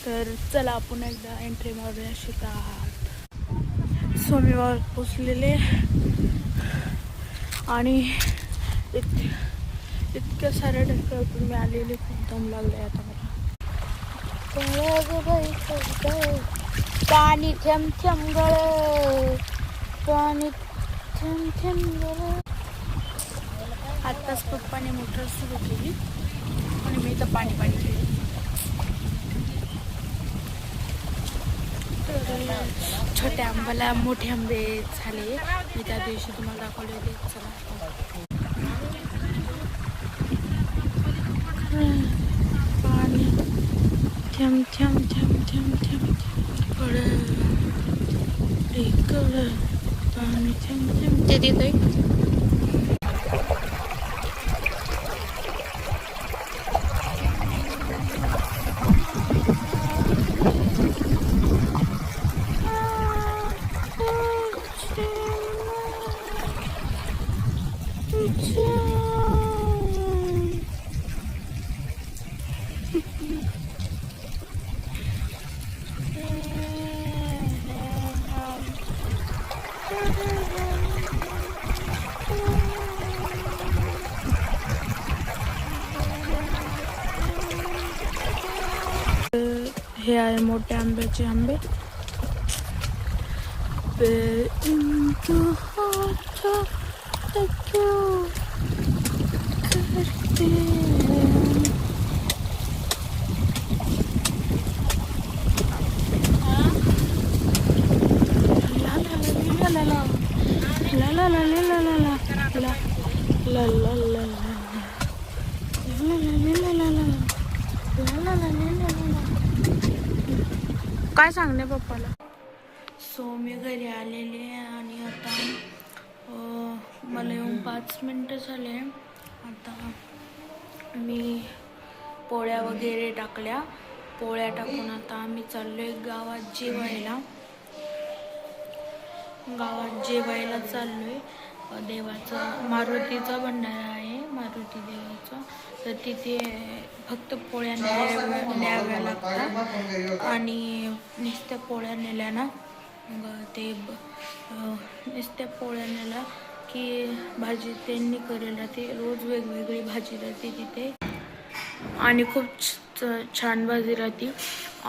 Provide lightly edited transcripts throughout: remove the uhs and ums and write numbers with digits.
तर चला आपण एकदा एंट्री मारूया शेतात. सोमेवार पोचलेले आणि इतक्या साऱ्या डोक्यातून मी आलेले, खूप दम लागले आता मला. पाणी थेंब थेंब गळ, पाणी थेंब थेंब गळ. आत्ताच पप्पाने मोटर सुरू केली आणि मी तर पाणी केली. छोट्या आंब्याला मोठे आंबे झाले, मी त्या दिवशी तुम्हाला दाखवले होते. चला पाणी थेंब थेंब थेंब थेंब थेंब गळ, पाणी थेंब थेंब. ते तिथे हे आहे मोठे आंब्याचे आंबे. काय सांगणे पप्पाला. सो मी घरी आलेले आणि आता मला येऊन 5 मिनटं झाले. आता मी पोळ्या वगैरे टाकल्या. पोळ्या टाकून आता आम्ही चाललोय गावात जेवायला. चाललोय. देवाचा मारुतीचा भंडारा आहे, मारुती देवाचा. तर तिथे फक्त पोळ्या न्याव्या लागतात आणि नुसत्या पोळ्या नेल्या ना, ते नुसत्या पोळ्या नेल्या की भाजी त्यांनी करेल राहते. रोज वेगवेगळी भाजी राहते तिथे आणि खूप छान भाजी राहते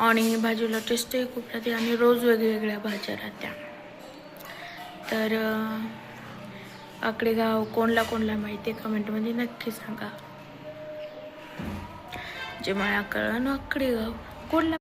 आणि भाजीला टेस्टही खूप राहते आणि रोज वेगवेगळ्या भाज्या राहत्या. तर आकडेगाव कोणला माहिती आहे कमेंटमध्ये नक्की सांगा. जे मला कळलं ना, आकडेगाव कोणला